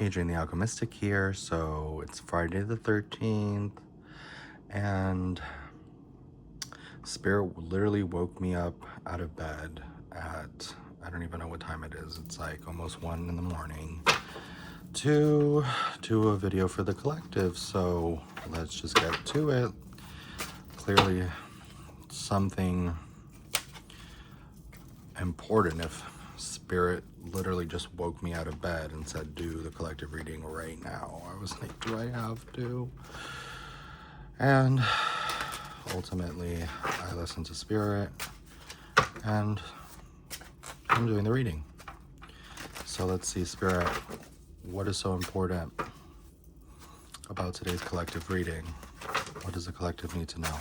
Adrian the Alchemistic here. So it's Friday the 13th, and Spirit literally woke me up out of bed at, I don't even know what time it is. It's like almost 1 in the morning to do a video for the collective. So let's just get to it. Clearly something important if Spirit literally just woke me out of bed and said, do the collective reading right now. I was like, do I have to? And ultimately, I listened to Spirit and I'm doing the reading. So let's see, Spirit, what is so important about today's collective reading? What does the collective need to know?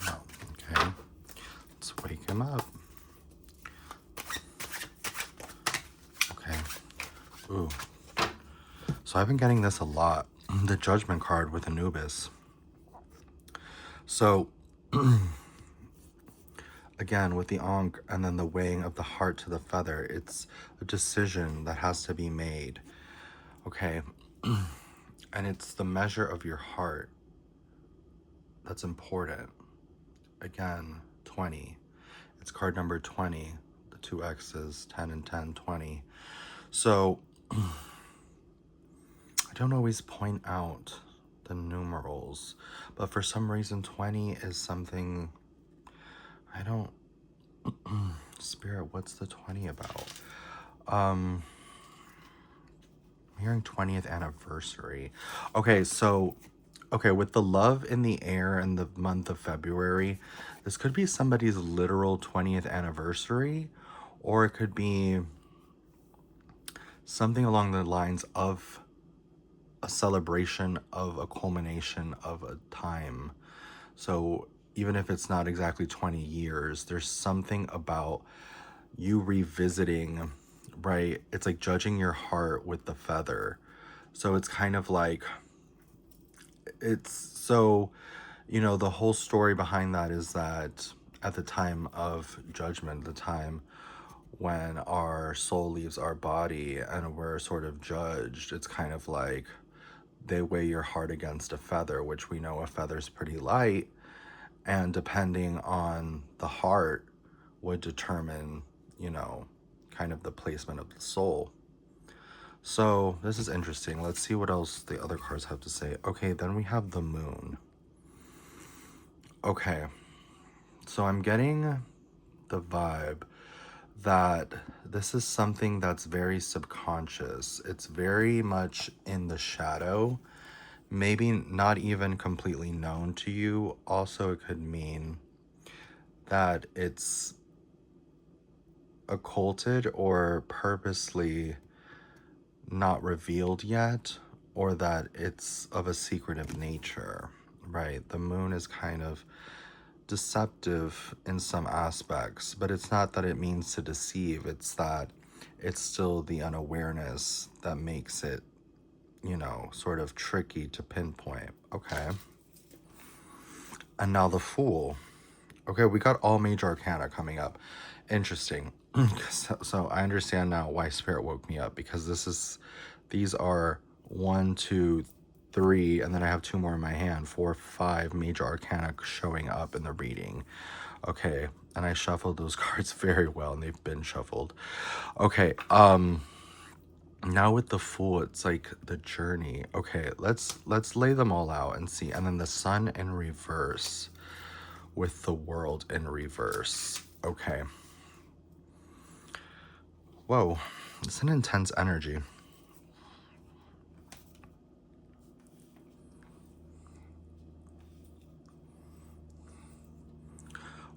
Oh, okay. Let's wake him up. Okay. Ooh. So I've been getting this a lot. The Judgment card with Anubis. So again, with the Ankh and then the weighing of the heart to the feather, it's a decision that has to be made. Okay. And it's the measure of your heart that's important. Again, 20. It's card number 20. The two X's, 10 and 10, 20. So I don't always point out the numerals, but for some reason 20 is something I don't Spirit, what's the 20 about? I'm hearing 20th anniversary. Okay, so with the love in the air in the month of February, this could be somebody's literal 20th anniversary, or it could be something along the lines of a celebration of a culmination of a time. So even if it's not exactly 20 years, there's something about you revisiting, right? It's like judging your heart with the feather. So it's kind of like, it's so, the whole story behind that is that at the time of judgment, the time when our soul leaves our body and we're sort of judged, it's kind of like they weigh your heart against a feather, which we know a feather's pretty light, and depending on the heart would determine, kind of the placement of the soul. So this is interesting. Let's see what else the other cards have to say. Okay, then we have the moon. Okay, so I'm getting the vibe that this is something that's very subconscious. It's very much in the shadow, maybe not even completely known to you. Also, it could mean that it's occulted or purposely not revealed yet, or that it's of a secretive nature, right? The moon is kind of deceptive in some aspects, but it's not that it means to deceive. It's that it's still the unawareness that makes it, sort of tricky to pinpoint. Okay. And now the Fool. Okay, we got all major arcana coming up. Interesting. So I understand now why Spirit woke me up, because these are 1, 2, 3, and then I have 2 more in my hand, 4, 5 major arcana showing up in the reading. Okay, and I shuffled those cards very well, and they've been shuffled. Okay, now with the Fool, it's like the journey. Okay, let's lay them all out and see. And then the Sun in reverse with the World in reverse. Okay. Whoa, it's an intense energy.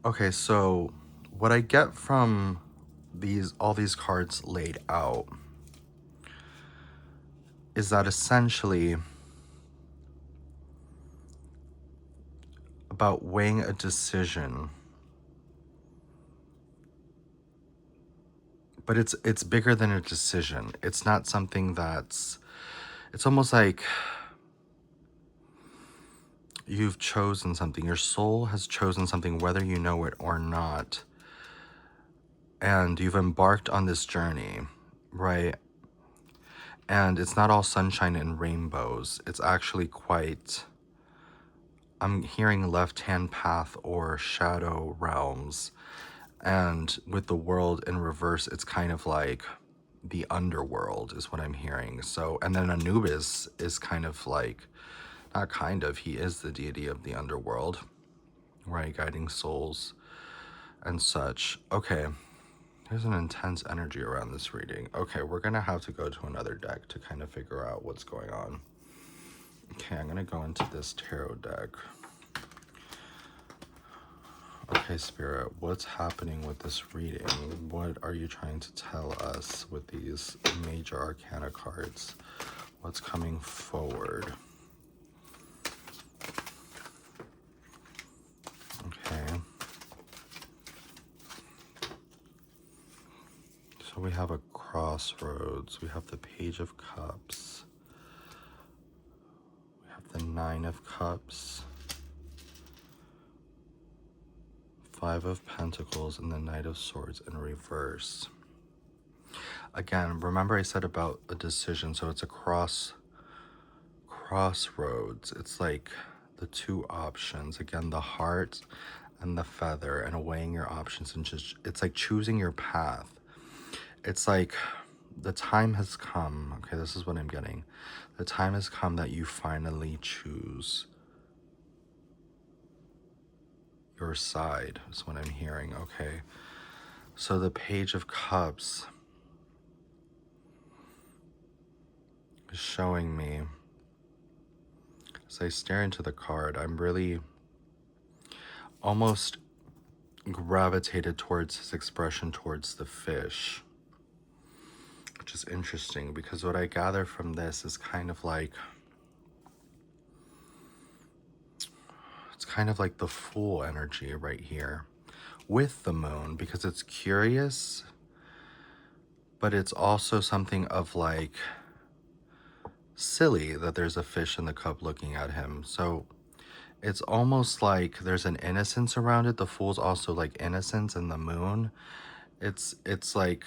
Okay, so what I get from all these cards laid out is that essentially about weighing a decision, but it's bigger than a decision. It's not something it's almost like You've chosen something. Your soul has chosen something, whether you know it or not. And you've embarked on this journey, right? And it's not all sunshine and rainbows. It's actually quite, I'm hearing left-hand path or shadow realms. And with the world in reverse, it's kind of like the underworld is what I'm hearing. So, and then Anubis is kind of like, not kind of, he is the deity of the underworld, right? Guiding souls and such. Okay, there's an intense energy around this reading. Okay, we're gonna have to go to another deck to kind of figure out what's going on. Okay, I'm gonna go into this tarot deck. Okay, Spirit, what's happening with this reading? What are you trying to tell us with these major arcana cards? What's coming forward? Okay. So we have a crossroads. We have the Page of Cups. We have the Nine of Cups. Five of Pentacles and the Knight of Swords in reverse. Again, remember I said about a decision, so it's a crossroads. It's like the two options. Again, the heart and the feather, and weighing your options, and just, it's like choosing your path. It's like the time has come. Okay, this is what I'm getting. The time has come that you finally choose your side, is what I'm hearing. Okay, so the Page of Cups is showing me, as I stare into the card, I'm really almost gravitated towards his expression towards the fish, which is interesting because what I gather from this is kind of like, it's kind of like the Fool energy right here with the moon, because it's curious, but it's also something of like silly that there's a fish in the cup looking at him. So it's almost like there's an innocence around it. The Fool's also like innocence, and the moon, it's like,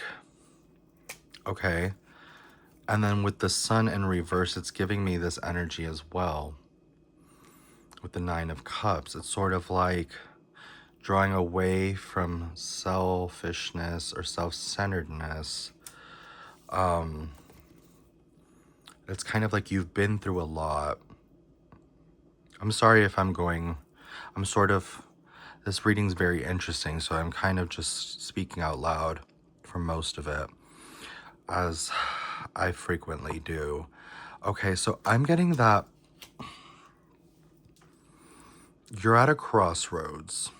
okay. And then with the Sun in reverse, it's giving me this energy as well. With the Nine of Cups, it's sort of like drawing away from selfishness or self-centeredness. It's kind of like you've been through a lot. I'm sorry if I'm sort of, this reading's very interesting, so I'm kind of just speaking out loud for most of it, as I frequently do. Okay, so I'm getting that you're at a crossroads.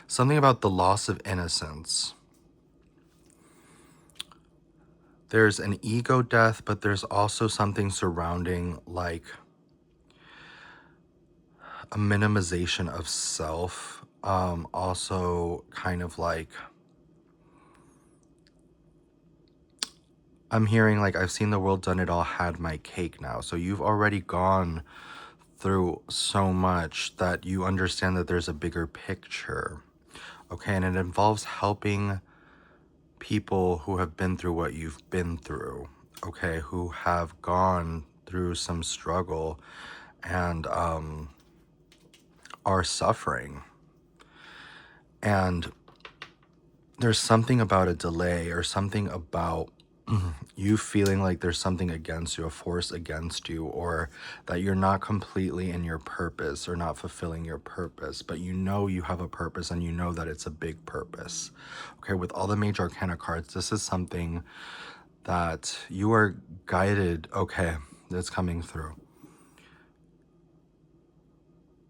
Something about the loss of innocence. There's an ego death, but there's also something surrounding like a minimization of self. Also kind of like, I'm hearing like, I've seen the world, done it all, had my cake now. So you've already gone through so much that you understand that there's a bigger picture. Okay, and it involves helping people who have been through what you've been through. Okay, who have gone through some struggle and are suffering. And there's something about a delay, or something about you feeling like there's something against you, a force against you, or that you're not completely in your purpose or not fulfilling your purpose, but you know you have a purpose, and you know that it's a big purpose. Okay, with all the major arcana cards, this is something that you are guided. Okay, that's coming through.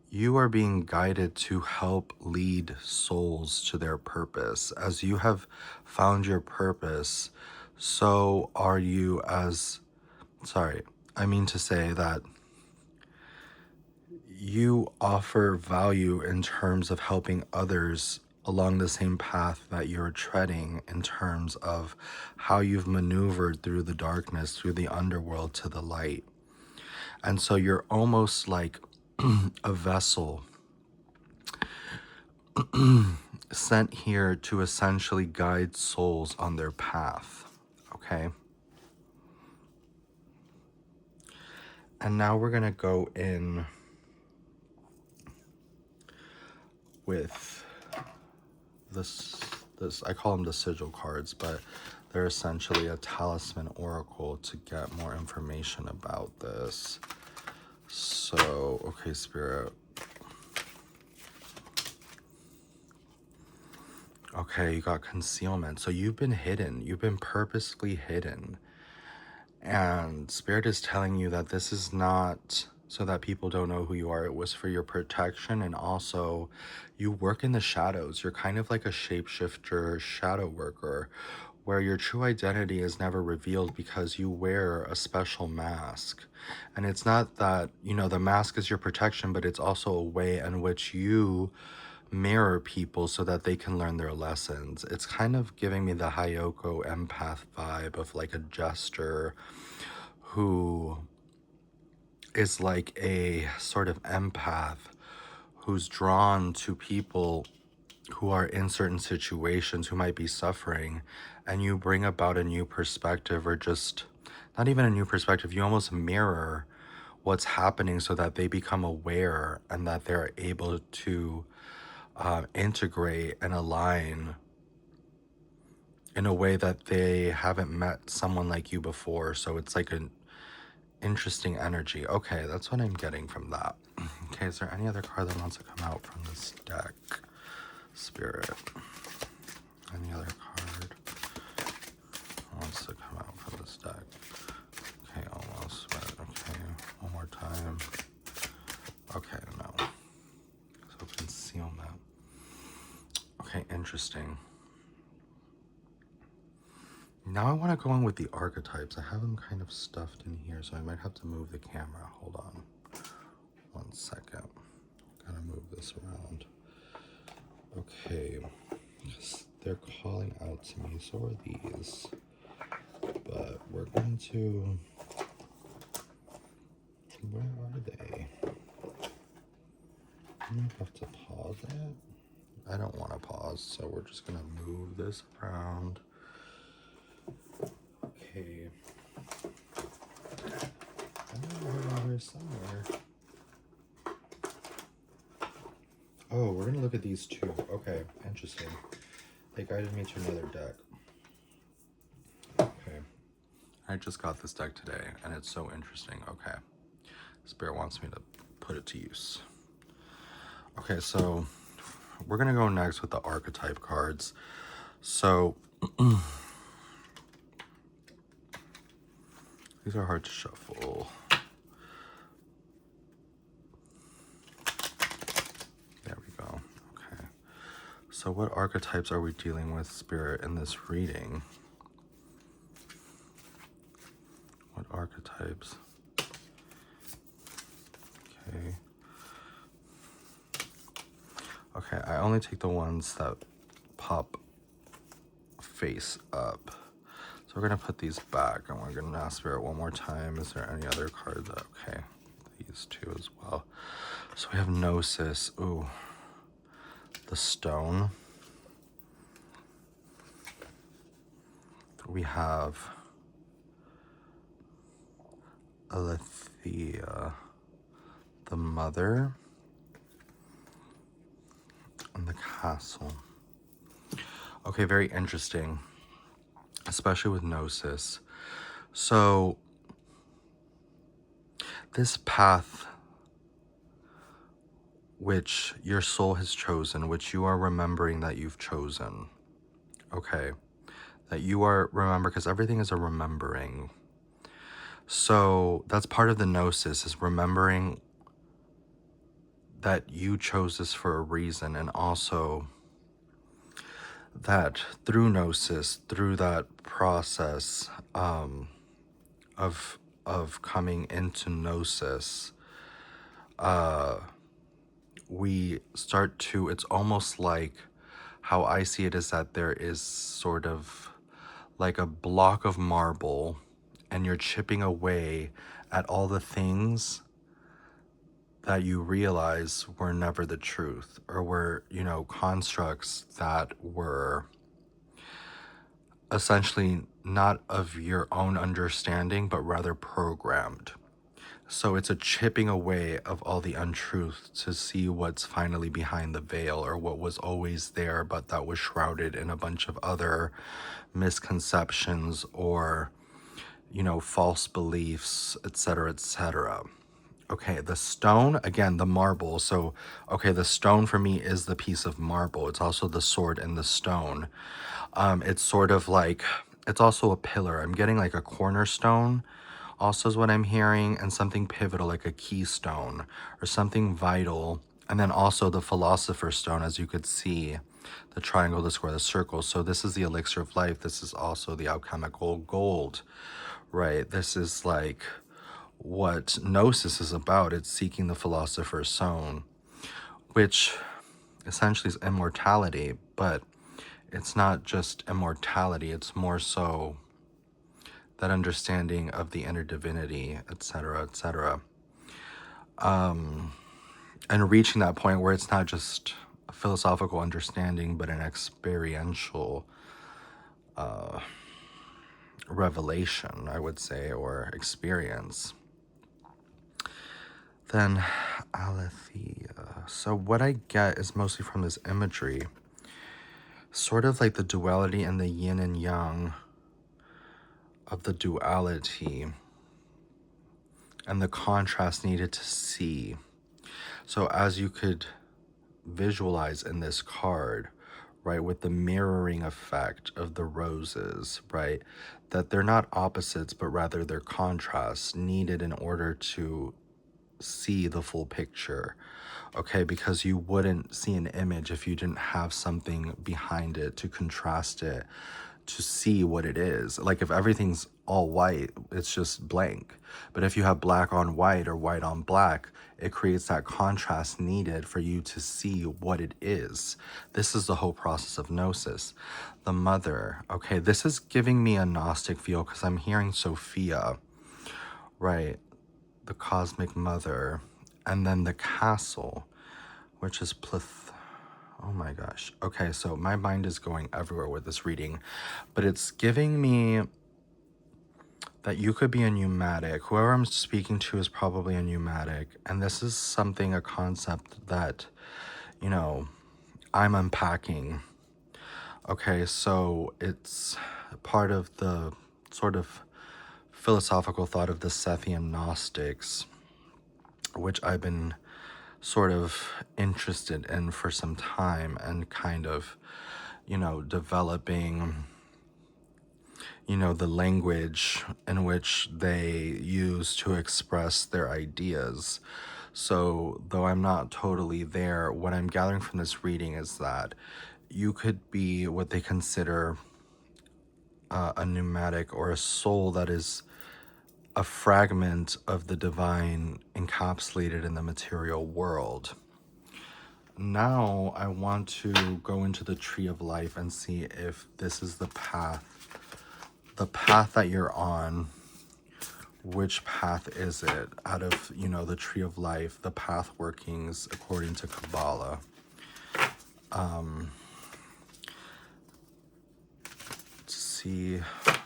You are being guided to help lead souls to their purpose. As you have found your purpose, so are you as, sorry, I mean to say that you offer value in terms of helping others along the same path that you're treading, in terms of how you've maneuvered through the darkness, through the underworld to the light. And so you're almost like a vessel sent here to essentially guide souls on their path. Okay. And now we're going to go in with this I call them the sigil cards, but they're essentially a talisman oracle to get more information about this. So, okay, Spirit. Okay, you got concealment. So you've been hidden. You've been purposely hidden. And Spirit is telling you that this is not so that people don't know who you are. It was for your protection. And also, you work in the shadows. You're kind of like a shapeshifter, shadow worker, where your true identity is never revealed because you wear a special mask. And it's not that, the mask is your protection, but it's also a way in which you mirror people so that they can learn their lessons. It's kind of giving me the Hayoko empath vibe of like a jester who is like a sort of empath who's drawn to people who are in certain situations who might be suffering, and you bring about a new perspective, or just not even a new perspective, you almost mirror what's happening so that they become aware and that they're able to integrate and align in a way that they haven't met someone like you before. So it's like an interesting energy. Okay, that's what I'm getting from that. Okay, is there any other card that wants to come out from this deck? Spirit. Any other card wants to come out from this deck? Okay, almost, but okay, one more time. Okay, no. So concealment. Okay, interesting. Now I want to go in with the archetypes. I have them kind of stuffed in here, so I might have to move the camera. Hold on. 1 second. Gotta move this around. Okay. They're calling out to me, so are these. But we're going to... Where are they? I might have to pause it. I don't want to pause, so we're just going to move this around. Okay. I know they're here somewhere. Oh, we're going to look at these two. Okay, interesting. They guided me to another deck. Okay. I just got this deck today, and it's so interesting. Okay. Spirit wants me to put it to use. Okay, so we're going to go next with the archetype cards. So these are hard to shuffle. There we go. Okay. So what archetypes are we dealing with, Spirit, in this reading? What archetypes? Okay. Okay, I only take the ones that pop face up. So we're going to put these back, and we're going to ask Spirit one more time. Is there any other cards? Okay, these two as well. So we have Gnosis. Ooh, the stone. We have Alethea, the mother, and the castle. Okay, very interesting, especially with Gnosis. So this path which your soul has chosen, which you are remembering that you've chosen, okay, that you are remember, because everything is a remembering. So that's part of the Gnosis, is remembering that you chose this for a reason, and also that through Gnosis, through that process of coming into Gnosis, we start to, it's almost like, how I see it is that there is sort of like a block of marble, and you're chipping away at all the things that you realize were never the truth, or were, constructs that were essentially not of your own understanding, but rather programmed. So it's a chipping away of all the untruth to see what's finally behind the veil, or what was always there, but that was shrouded in a bunch of other misconceptions or, false beliefs, etc., etc. Okay, the stone, again, the marble. So, okay, the stone for me is the piece of marble. It's also the sword and the stone. It's sort of like, it's also a pillar. I'm getting like a cornerstone, also is what I'm hearing, and something pivotal, like a keystone or something vital. And then also the philosopher's stone, as you could see, the triangle, the square, the circle. So this is the elixir of life. This is also the alchemical gold, right? This is like what gnosis is about. It's seeking the philosopher's stone, which essentially is immortality, but it's not just immortality, it's more so that understanding of the inner divinity, etc., etc. And reaching that point where it's not just a philosophical understanding, but an experiential revelation, I would say, or experience. Then Aletheia. So what I get is mostly from this imagery, sort of like the duality and the yin and yang of the duality and the contrast needed to see. So as you could visualize in this card, right, with the mirroring effect of the roses, right, that they're not opposites, but rather they're contrasts needed in order to see the full picture. Okay, because you wouldn't see an image if you didn't have something behind it to contrast it, to see what it is. Like if everything's all white, it's just blank. But if you have black on white or white on black, it creates that contrast needed for you to see what it is. This is the whole process of gnosis. The mother, okay, this is giving me a Gnostic feel because I'm hearing Sophia, right? The cosmic mother. And then the castle, which is oh my gosh. Okay, so my mind is going everywhere with this reading, but it's giving me that you could be a pneumatic. Whoever I'm speaking to is probably a pneumatic. And this is something, a concept that, I'm unpacking. Okay, so it's part of the sort of philosophical thought of the Sethian Gnostics, which I've been sort of interested in for some time and kind of, developing, the language in which they use to express their ideas. So, though I'm not totally there, what I'm gathering from this reading is that you could be what they consider a pneumatic, or a soul that is a fragment of the divine encapsulated in the material world. Now I want to go into the tree of life and see if this is the path that you're on. Which path is it out of, the tree of life, the path workings according to Kabbalah? To see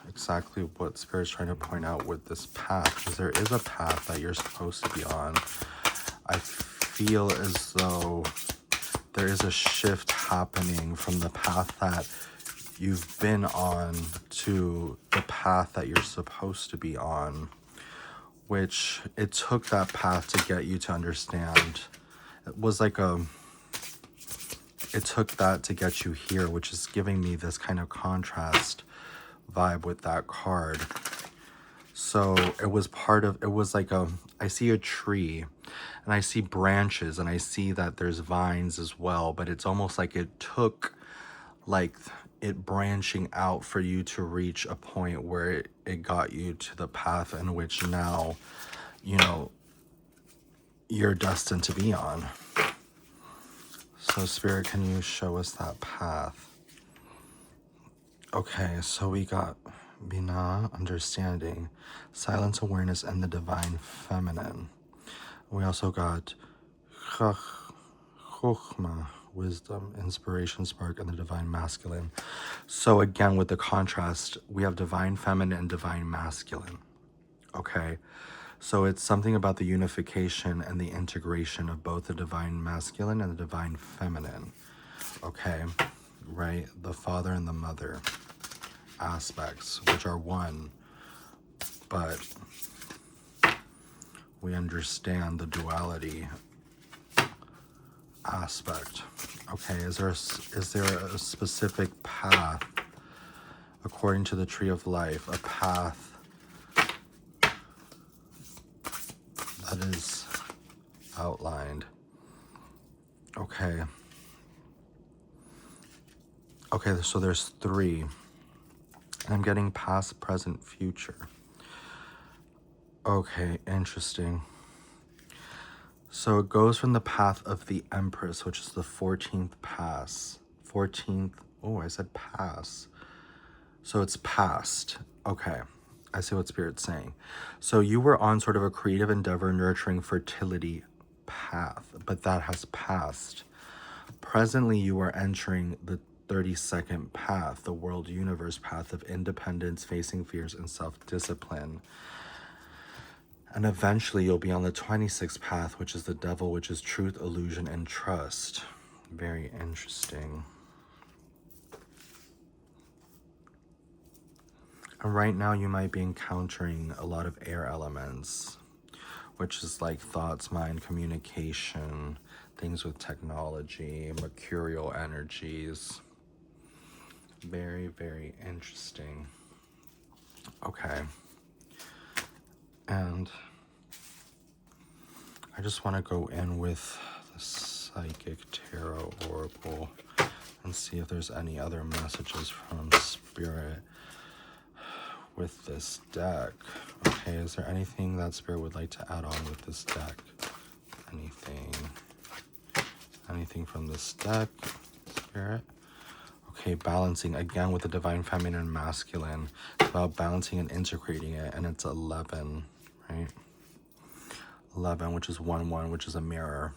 exactly what Spirit's trying to point out with this path, because there is a path that you're supposed to be on. I feel as though there is a shift happening from the path that you've been on to the path that you're supposed to be on, which it took that path to get you to understand. It was like it took that to get you here, which is giving me this kind of contrast vibe with that card. So it was like I see a tree and I see branches and I see that there's vines as well, but it's almost like it took like it branching out for you to reach a point where it got you to the path in which now, you're destined to be on. So Spirit, can you show us that path? Okay, so we got Binah, understanding, silence, awareness, and the divine feminine. We also got Chokhmah, wisdom, inspiration, spark, and the divine masculine. So again, with the contrast, we have divine feminine and divine masculine. Okay. So it's something about the unification and the integration of both the divine masculine and the divine feminine. Okay. Right? The father and the mother aspects, which are one, but we understand the duality aspect. Okay, is there a specific path according to the tree of life, a path that is outlined? Okay. Okay, so there's three. And I'm getting past, present, future. Okay, interesting. So it goes from the path of the Empress, which is the 14th pass. 14th, oh, I said pass. So it's past. Okay, I see what Spirit's saying. So you were on sort of a creative endeavor, nurturing fertility path, but that has passed. Presently, you are entering the 32nd path, the world universe path of independence, facing fears, and self-discipline. And eventually you'll be on the 26th path, which is the devil, which is truth, illusion, and trust. Very interesting. And right now you might be encountering a lot of air elements, which is like thoughts, mind, communication, things with technology, mercurial energies. Very, very interesting. Okay. And I just want to go in with the Psychic Tarot Oracle and see if there's any other messages from Spirit with this deck. Okay, is there anything that Spirit would like to add on with this deck? Anything from this deck, Spirit? Okay, balancing again with the divine feminine and masculine. It's about balancing and integrating it, and it's 11, right? 11, which is 1-1, which is a mirror.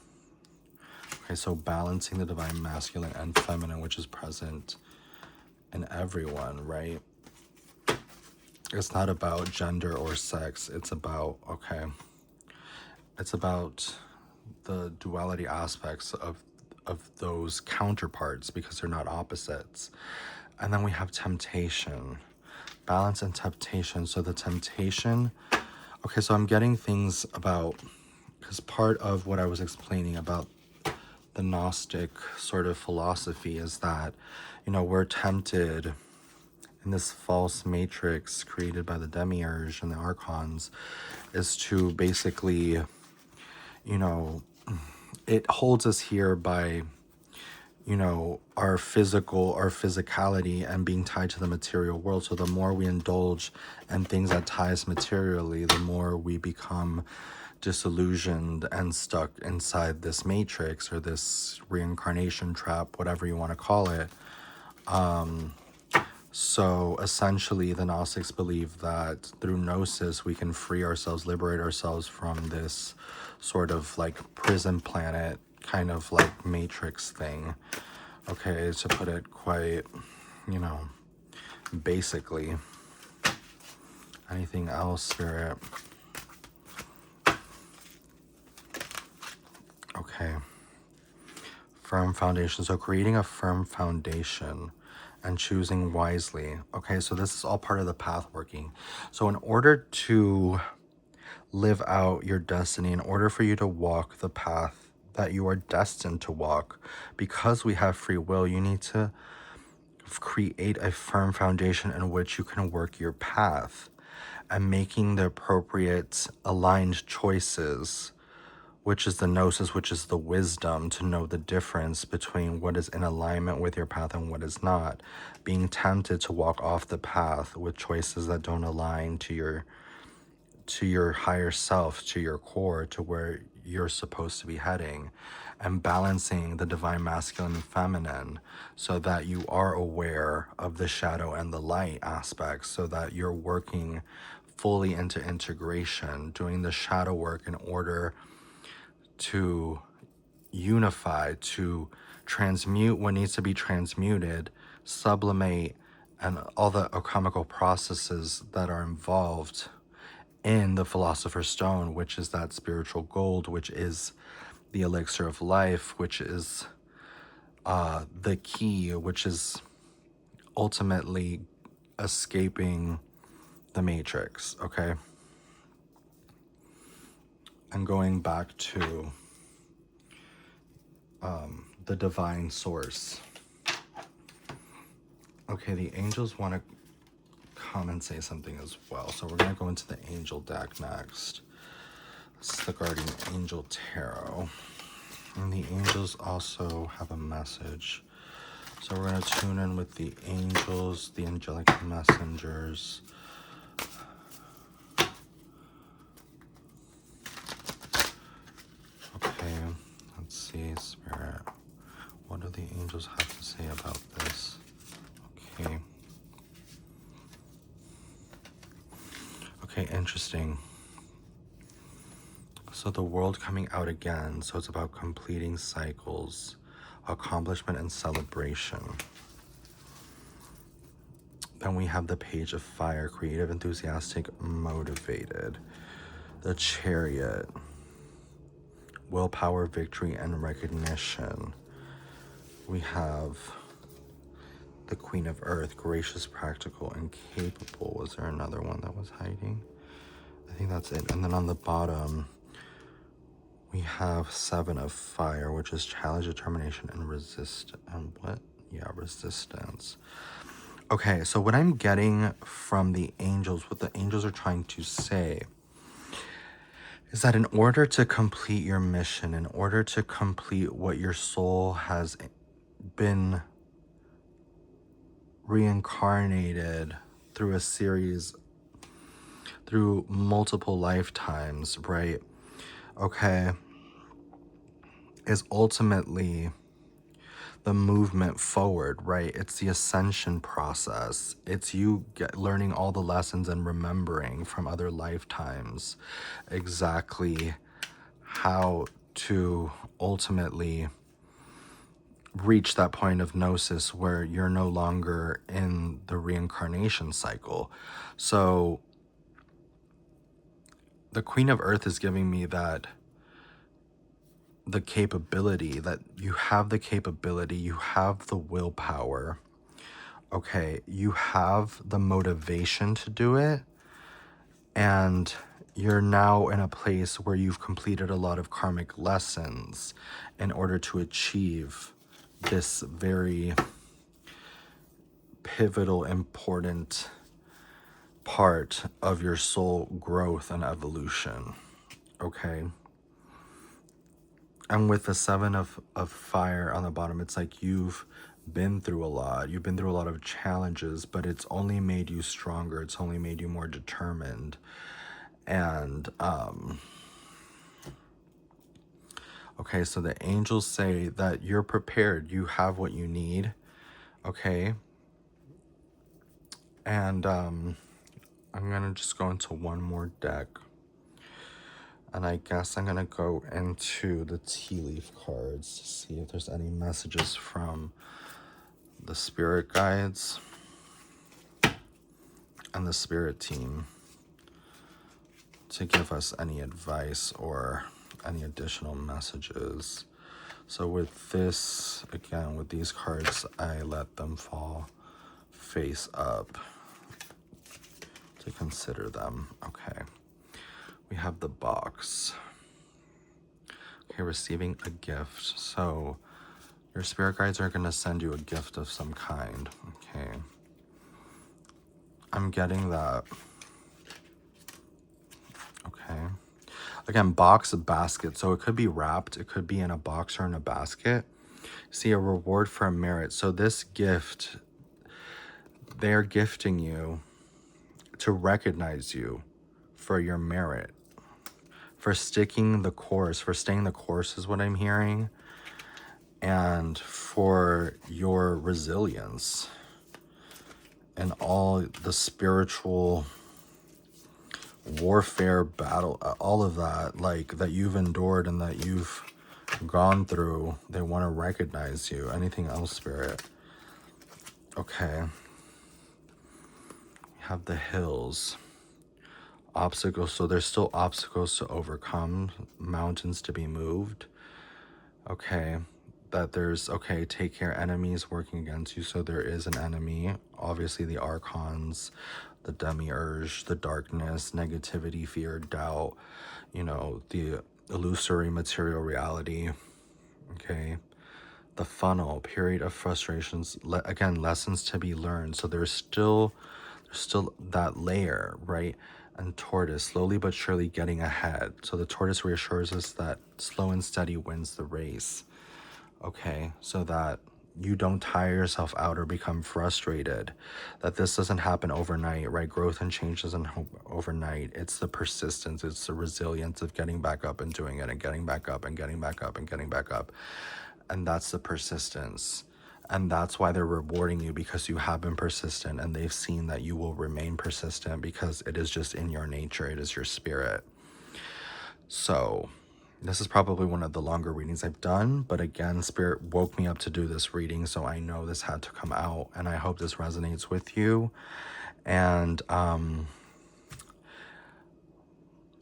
Okay, so balancing the divine masculine and feminine, which is present in everyone, right? It's not about gender or sex. It's about, okay, it's about the duality aspects of those counterparts, because they're not opposites. And then we have temptation, balance and temptation. So the temptation, okay, so I'm getting things about, because part of what I was explaining about the Gnostic sort of philosophy is that, we're tempted in this false matrix created by the demiurge and the archons, is to basically, it holds us here by, our physicality and being tied to the material world. So the more we indulge in things that tie us materially, the more we become disillusioned and stuck inside this matrix or this reincarnation trap, whatever you want to call it. So essentially, the Gnostics believe that through Gnosis, we can free ourselves, liberate ourselves from this sort of like prison planet, kind of like matrix thing. Okay, to put it quite, basically. Anything else, Spirit? Okay. Firm foundation. So creating a firm foundation and choosing wisely. Okay, so this is all part of the path working. So in order to live out your destiny, in order for you to walk the path that you are destined to walk, because we have free will, you need to create a firm foundation in which you can work your path, and making the appropriate aligned choices, which is the gnosis, which is the wisdom to know the difference between what is in alignment with your path and what is not. Being tempted to walk off the path with choices that don't align to your higher self, to your core, to where you're supposed to be heading, and balancing the divine masculine and feminine so that you are aware of the shadow and the light aspects, so that you're working fully into integration, doing the shadow work in order to unify, to transmute what needs to be transmuted, sublimate, and all the alchemical processes that are involved in the Philosopher's Stone, which is that spiritual gold, which is the elixir of life, which is the key, which is ultimately escaping the matrix, okay? And going back to the divine source. Okay, the angels want to come and say something as well. So we're going to go into the angel deck next. This is the Guardian Angel Tarot. And the angels also have a message. So we're going to tune in with the angels, the angelic messengers. Okay, let's see, Spirit. What do the angels have to say about this? Okay. Okay, interesting. So the world coming out again. So it's about completing cycles, accomplishment, and celebration. Then we have the Page of Fire, creative, enthusiastic, motivated. The Chariot, willpower, victory, and recognition. We have the Queen of Earth, gracious, practical, and capable. Was there another one that was hiding? I think that's it. And then on the bottom, we have Seven of Fire, which is challenge, determination, and resist. And what? Yeah, resistance. Okay, so what I'm getting from the angels, what the angels are trying to say, is that in order to complete your mission, in order to complete what your soul has been reincarnated through a series, through multiple lifetimes, right? Okay, is ultimately the movement forward, right? It's the ascension process. It's you learning all the lessons and remembering from other lifetimes exactly how to ultimately reach that point of gnosis where you're no longer in the reincarnation cycle. So the Queen of Earth is giving me that the capability, that you have the capability, you have the willpower, okay, you have the motivation to do it, and you're now in a place where you've completed a lot of karmic lessons in order to achieve this very pivotal, important part of your soul growth and evolution, okay? And with the Seven of Fire on the bottom, it's like you've been through a lot. You've been through a lot of challenges, but it's only made you stronger. It's only made you more determined. And, okay, so the angels say that you're prepared. You have what you need, okay? And I'm going to just go into one more deck. And I guess I'm going to go into the tea leaf cards to see if there's any messages from the spirit guides and the spirit team to give us any advice or any additional messages. So with this, again, with these cards, I let them fall face up to consider them. Okay. We have the box. Okay, receiving a gift. So your spirit guides are going to send you a gift of some kind. Okay. I'm getting that. Okay. Again, box, basket. So it could be wrapped. It could be in a box or in a basket. See, a reward for a merit. So this gift, they're gifting you to recognize you for your merit, for sticking the course, for staying the course is what I'm hearing, and for your resilience and all the spiritual warfare battle, all of that, like that you've endured and that you've gone through. They want to recognize you. Anything else, Spirit? Okay. We have the hills. Obstacles. So there's still obstacles to overcome, mountains to be moved. Okay. That there's, okay, take care, enemies working against you. So there is an enemy. Obviously, the archons, the demiurge, the darkness, negativity, fear, doubt, you know, the illusory material reality. Okay. The funnel, period of frustrations. Again, lessons to be learned. So there's still that layer, right? And tortoise, slowly but surely getting ahead. So the tortoise reassures us that slow and steady wins the race. Okay, so that you don't tire yourself out or become frustrated, that this doesn't happen overnight, right? Growth and change doesn't happen overnight. It's the persistence, it's the resilience of getting back up and doing it and getting back up and getting back up and getting back up. And that's the persistence. And that's why they're rewarding you, because you have been persistent and they've seen that you will remain persistent because it is just in your nature, it is your spirit. So this is probably one of the longer readings I've done, but again, Spirit woke me up to do this reading, so I know this had to come out, and I hope this resonates with you. And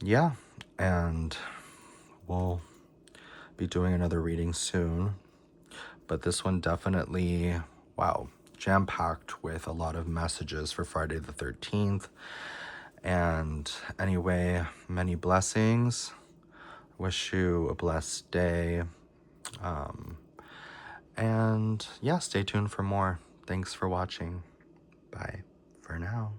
yeah, and we'll be doing another reading soon, but this one definitely, wow, jam-packed with a lot of messages for Friday the 13th. And anyway, many blessings. Wish you a blessed day. And yeah, stay tuned for more. Thanks for watching. Bye for now.